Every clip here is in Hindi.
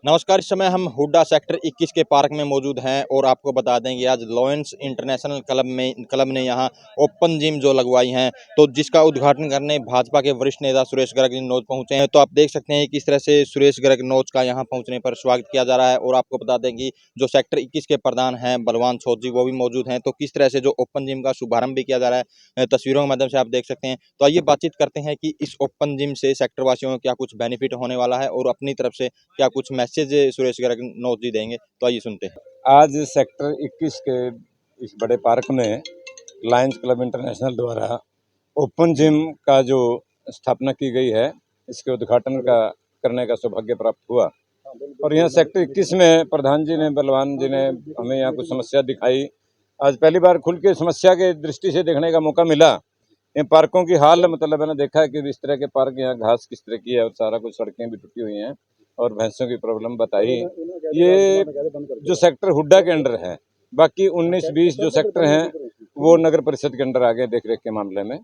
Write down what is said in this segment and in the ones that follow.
नमस्कार। इस समय हम हुड्डा सेक्टर 21 के पार्क में मौजूद हैं और आपको बता दें कि आज लॉयंस इंटरनेशनल क्लब ने यहाँ ओपन जिम जो लगवाई हैं, तो जिसका उद्घाटन करने भाजपा के वरिष्ठ नेता सुरेश गगनौत पहुंचे हैं। तो आप देख सकते हैं किस तरह से सुरेश गगनौत का यहाँ पहुंचने पर स्वागत किया जा रहा है। और आपको बता दें कि जो सेक्टर 21 के प्रधान हैं बलवान छोट जी, वो भी मौजूद हैं। तो किस तरह से जो ओपन जिम का शुभारंभ भी किया जा रहा है, तस्वीरों के माध्यम से आप देख सकते हैं। तो आइए बातचीत करते हैं कि इस ओपन जिम से सेक्टर वासियों को क्या कुछ बेनिफिट होने वाला है और अपनी तरफ से क्या कुछ मैसेज सुरेश गगनौत जी देंगे। तो आइए सुनते हैं। आज सेक्टर 21 के इस बड़े पार्क में लायंस क्लब इंटरनेशनल द्वारा ओपन जिम का जो स्थापना की गई है, इसके उद्घाटन का करने का सौभाग्य प्राप्त हुआ। और यहाँ सेक्टर 21 में प्रधान जी ने, बलवान जी ने हमें यहाँ कुछ समस्या दिखाई। आज पहली बार खुल के समस्या के दृष्टि से देखने का मौका मिला। इन पार्कों की हाल मतलब मैंने देखा है कि इस तरह के पार्क यहाँ घास किस तरह की है और सारा कुछ सड़कें भी टूटी हुई हैं और भैंसों की प्रॉब्लम बताई। ये जो सेक्टर हुड्डा के अंडर है, बाकी 19-20 जो सेक्टर हैं वो नगर परिषद के अंडर आ गए देख रेख के मामले में।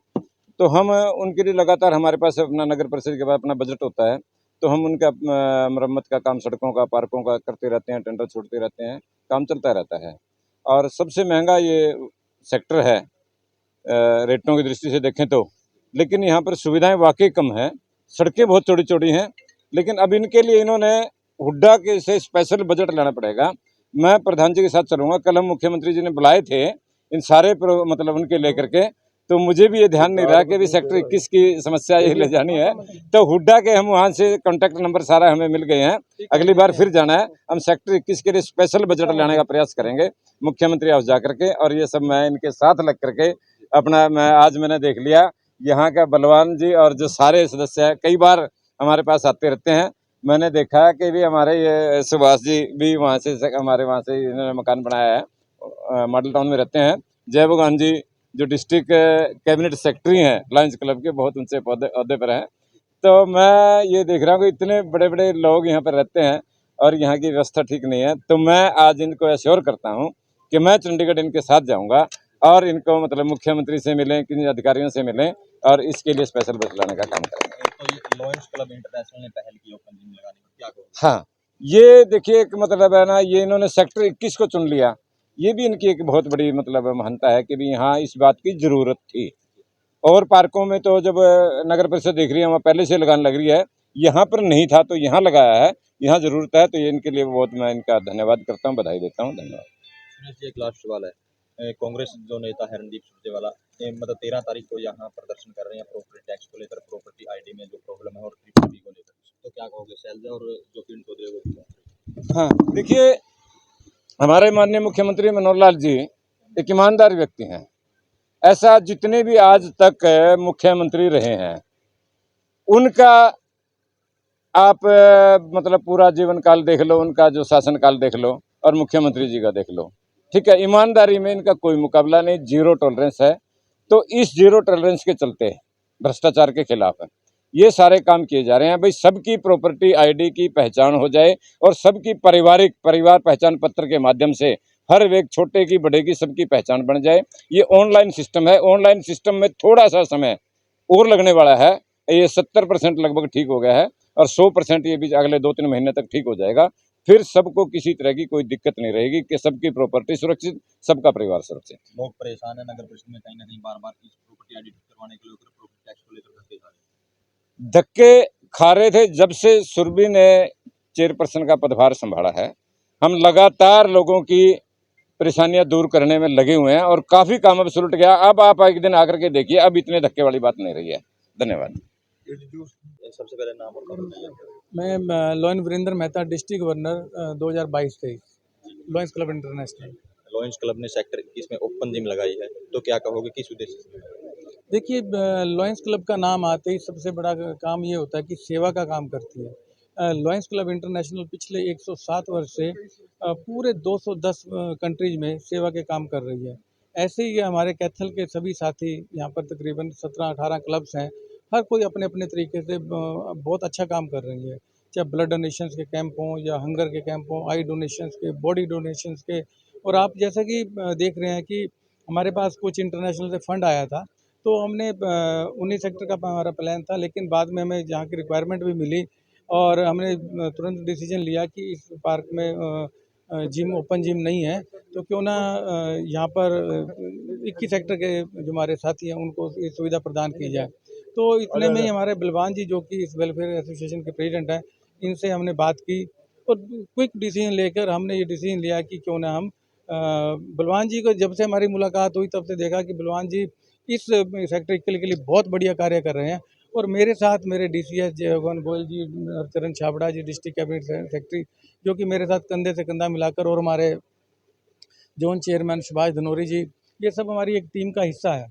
तो हम उनके लिए लगातार, हमारे पास अपना नगर परिषद के बाद अपना बजट होता है, तो हम उनका मरम्मत का काम, सड़कों का, पार्कों का करते रहते हैं, टेंडर छोड़ते रहते हैं, काम चलता रहता है। और सबसे महंगा ये सेक्टर है रेटों की दृष्टि से देखें तो, लेकिन यहाँ पर सुविधाएं वाकई कम है। सड़कें बहुत चौड़ी चौड़ी हैं, लेकिन अब इनके लिए इन्होंने हुड्डा के से स्पेशल बजट लेना पड़ेगा। मैं प्रधान जी के साथ चलूंगा। कल हम मुख्यमंत्री जी ने बुलाए थे इन सारे मतलब उनके लेकर के, तो मुझे भी ये ध्यान नहीं रहा कि भी सेक्टर 21 की समस्या ये ले जानी है। तो हुड्डा के हम वहाँ से कॉन्टैक्ट नंबर सारा हमें मिल गए हैं। अगली बार फिर जाना है, हम सेक्टर 21 के लिए स्पेशल बजट लाने का प्रयास करेंगे मुख्यमंत्री हाउस जा करके। और ये सब मैं इनके साथ लग करके आज मैंने देख लिया यहाँ का बलवान जी और जो सारे सदस्य हैं, कई बार हमारे पास आते रहते हैं। मैंने देखा कि भी हमारे ये सुभाष जी भी वहाँ से, हमारे वहाँ से इन्होंने मकान बनाया है, मॉडल टाउन में रहते हैं। जय भगवान जी जो डिस्ट्रिक्ट कैबिनेट सेक्रेटरी हैं लायंस क्लब के, बहुत ऊंचे अहदे पर हैं। तो मैं ये देख रहा हूँ कि इतने बड़े बड़े लोग यहाँ पर रहते हैं और यहाँ की व्यवस्था ठीक नहीं है। तो मैं आज इनको एश्योर करता हूँ कि मैं चंडीगढ़ इनके साथ जाऊँगा और इनको मतलब मुख्यमंत्री से मिलें, किन अधिकारियों से मिलें और इसके लिए स्पेशल बस लाने का काम करेंगे। तो ये लॉयंस क्लब इंटरनेशनल ने पहल की ओपन जिम लगाने की, क्या कहोगे? हाँ, ये देखिए एक मतलब है ना, ये इन्होंने सेक्टर 21 को चुन लिया, ये भी इनकी एक बहुत बड़ी मतलब महानता है कि भी यहाँ इस बात की जरूरत थी। और पार्कों में तो जब नगर परिषद देख रही है वहाँ पहले से लगाने लग रही है, यहाँ पर नहीं था तो यहाँ लगाया है, यहाँ जरूरत है। तो ये इनके लिए बहुत मैं इनका धन्यवाद करता हूँ, बधाई देता हूँ। धन्यवाद। सुरेश जी, एक लास्ट सवाल है। कांग्रेस जो नेता है रणदीप सुरजेवाला, मतलब 13 तारीख को यहाँ प्रदर्शन कर रहे हैं प्रॉपर्टी टैक्स को लेकर, प्रॉपर्टी आईडी में जो प्रॉब्लम है और क्रिप्टो को लेकर, तो क्या कहोगे? शैलजा और जो किरण चौधरी वो। हाँ, देखिए हमारे माननीय मुख्यमंत्री मनोहर लाल जी एक ईमानदार व्यक्ति हैं। ऐसा जितने भी आज तक मुख्यमंत्री रहे हैं उनका आप मतलब पूरा जीवन काल देख लो, उनका जो शासन काल देख लो और मुख्यमंत्री जी का देख लो, ठीक है, ईमानदारी में इनका कोई मुकाबला नहीं, जीरो टॉलरेंस है। तो इस जीरो टॉलरेंस के चलते भ्रष्टाचार के खिलाफ ये सारे काम किए जा रहे हैं। भाई सबकी प्रॉपर्टी आईडी की पहचान हो जाए और सबकी परिवार पहचान पत्र के माध्यम से हर एक छोटे की बड़े की सबकी पहचान बन जाए। ये ऑनलाइन सिस्टम है। ऑनलाइन सिस्टम में थोड़ा सा समय और लगने वाला है। ये 70% लगभग ठीक हो गया है और 100% ये भी अगले 2-3 महीने तक ठीक हो जाएगा। फिर सबको किसी तरह की कोई दिक्कत नहीं रहेगी कि सबकी प्रॉपर्टी सुरक्षित, सबका परिवार सुरक्षित। लोग परेशान है नगर परिषद में, कहीं ना कहीं बार बार प्रॉपर्टी आईडी करवाने के लेकर, प्रॉपर्टी टैक्स को लेकर धक्के खा रहे हैं। धक्के खा रहे थे जब से सुरभि ने चेयरपर्सन का पदभार संभाला है। हम लगातार लोगों की परेशानियां दूर करने में लगे हुए हैं और काफी काम अब सुलट गया। अब आप एक दिन आकर के देखिए, अब इतने धक्के वाली बात नहीं रही है। धन्यवाद। सबसे पहले नाम और काम बताइए। मैं lion Virendra Mehta, district governor 2022-23 lions club international. Lions club ने सेक्टर 21 में ओपन जिम लगाई है, तो क्या कहोगे, किस उद्देश्य से? देखिए, लॉयंस क्लब का नाम आते ही सबसे बड़ा काम ये होता है कि सेवा का काम करती है। लॉयंस क्लब इंटरनेशनल पिछले 107 वर्ष से पूरे 210 कंट्रीज में सेवा के काम कर रही है। ऐसे ही हमारे कैथल के सभी साथी यहाँ पर तकरीबन 17-18 क्लब्स हैं। हर कोई अपने अपने तरीके से बहुत अच्छा काम कर रही है, चाहे ब्लड डोनेशंस के कैंप हों या हंगर के कैंप हों, आई डोनेशंस के, बॉडी डोनेशंस के। और आप जैसा कि देख रहे हैं कि हमारे पास कुछ इंटरनेशनल से फंड आया था, तो हमने 19 सेक्टर का हमारा प्लान था, लेकिन बाद में हमें जहाँ की रिक्वायरमेंट भी मिली और हमने तुरंत डिसीजन लिया कि इस पार्क में जिम ओपन जिम नहीं है तो क्यों ना यहाँ पर 21 सेक्टर के जो हमारे साथी हैं उनको ये सुविधा प्रदान की जाए। तो इतने में ही हमारे बलवान जी जो कि इस वेलफेयर एसोसिएशन के प्रेसिडेंट हैं, इनसे हमने बात की और क्विक डिसीजन लेकर हमने ये डिसीजन लिया कि क्यों ना हम बलवान जी को, जब से हमारी मुलाकात हुई तब से देखा कि बलवान जी इस सेक्टर के लिए बहुत बढ़िया कार्य कर रहे हैं। और मेरे साथ मेरे डीसीएस जयवन गोयल जी, हरचरण छाबड़ा जी डिस्ट्रिक्ट कैबिनेट सेक्रेटरी, जो कि मेरे साथ कंधे से कंधा मिलाकर, और हमारे जोन चेयरमैन सुभाष धनोरी जी, ये सब हमारी एक टीम का हिस्सा है।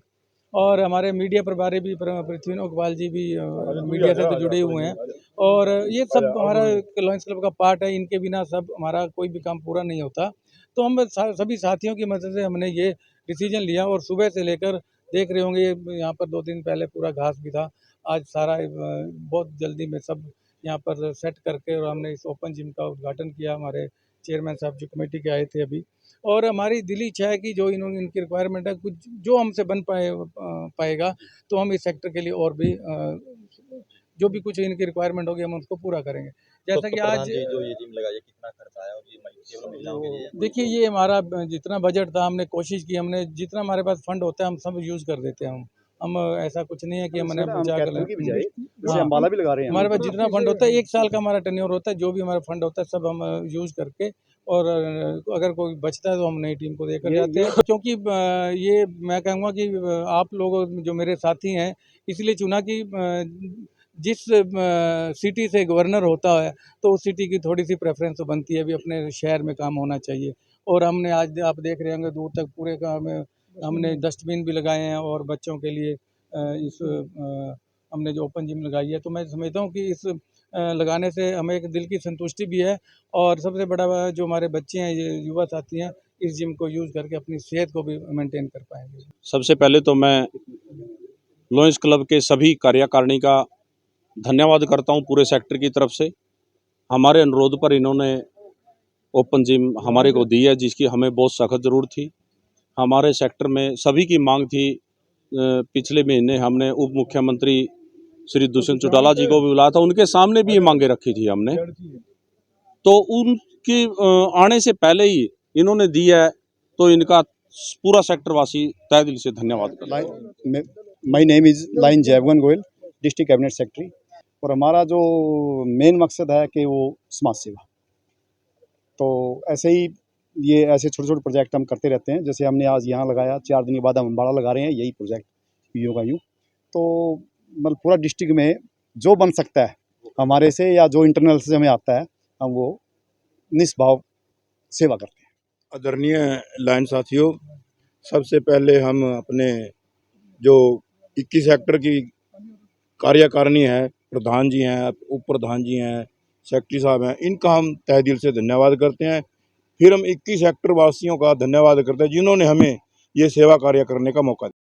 और हमारे मीडिया प्रभारी भी पृथ्वी नोकवाल जी भी मीडिया से तो जुड़े हुए हैं। और ये सब हमारा लॉयंस क्लब का पार्ट है, इनके बिना सब हमारा कोई भी काम पूरा नहीं होता। तो हम सभी साथियों की मदद से हमने ये डिसीजन लिया और सुबह से लेकर देख रहे होंगे यहाँ पर 2 दिन पहले पूरा घास भी था। आज सारा बहुत जल्दी में सब यहाँ पर सेट करके और हमने इस ओपन जिम का उद्घाटन किया। हमारे चेयरमैन साहब जो कमेटी के आए थे अभी, और हमारी दिली इच्छा है कि जो इनकी रिक्वायरमेंट है, कुछ जो हमसे बन पाएगा तो हम इस सेक्टर के लिए और भी जो भी कुछ इनकी रिक्वायरमेंट होगी हम उसको पूरा करेंगे। जैसा कि आज जो ये जिम लगाई है कितना खर्च आया और ये केवल महिलाओं के लिए है? देखिए, ये हमारा जितना बजट था, हमने कोशिश की, हमने जितना हमारे पास फंड होता है हम सब यूज़ कर देते हैं। हम ऐसा कुछ नहीं है कि हमने बचा कर जैसे अम्बाला भी लगा रहे हैं हमारे पास जितना फंड होता है 1 साल का हमारा टेन्योर होता है, जो भी हमारा फंड होता है सब हम यूज़ करके, और अगर कोई बचता है तो हम नई टीम को देकर जाते हैं। क्योंकि ये मैं कहूँगा कि आप लोग जो मेरे साथी हैं, इसलिए चुना कि जिस सिटी से गवर्नर होता है तो उस सिटी की थोड़ी-सी प्रेफ़रेंस तो बनती है, भी अपने शहर में काम होना चाहिए। और हमने आज आप देख रहे होंगे दूर तक पूरे गाँव में हमने डस्टबिन भी लगाए हैं, और बच्चों के लिए हमने जो ओपन जिम लगाई है, तो मैं समझता हूँ कि इस लगाने से हमें एक दिल की संतुष्टि भी है, और सबसे बड़ा जो हमारे बच्चे हैं, ये युवा साथी हैं, इस जिम को यूज़ करके अपनी सेहत को भी मेंटेन कर पाएँगे। सबसे पहले तो मैं लॉयंस क्लब के सभी कार्यकारिणी का धन्यवाद करता हूं पूरे सेक्टर की तरफ से। हमारे अनुरोध पर इन्होंने ओपन जिम हमारे को दी है, जिसकी हमें बहुत सख्त ज़रूरत थी। हमारे सेक्टर में सभी की मांग थी। पिछले महीने हमने उप मुख्यमंत्री श्री दुष्यंत चौटाला जी को भी बुलाया था, उनके सामने भी ये मांगे रखी थी हमने, तो उनके आने से पहले ही इन्होंने दी है, तो इनका पूरा सेक्टरवासी तहे दिल से धन्यवाद करता है। माय नेम इज़ लाइन Jaywan Goyal, district cabinet secretary. और हमारा जो मेन मकसद है कि वो समाज सेवा, तो ऐसे ही ये ऐसे छोटे-छोटे प्रोजेक्ट हम करते रहते हैं। जैसे हमने आज यहाँ लगाया, 4 दिन के बाद हम अम्बाड़ा लगा रहे हैं, यही प्रोजेक्ट यूँ का यूँ। तो मतलब पूरा डिस्ट्रिक्ट में जो बन सकता है हमारे से, या जो इंटरनल से हमें आता है, हम वो निस्वार्थ सेवा करते हैं। आदरणीय लाइन साथियों, सबसे पहले हम अपने जो 21 सेक्टर की कार्यकारिणी है, प्रधान जी हैं, उप प्रधान जी हैं, सेक्रेटरी साहब हैं, इनका हम तहे दिल से धन्यवाद करते हैं। फिर हम 21 सेक्टर वासियों का धन्यवाद करते हैं जिन्होंने हमें ये सेवा कार्य करने का मौका दिया।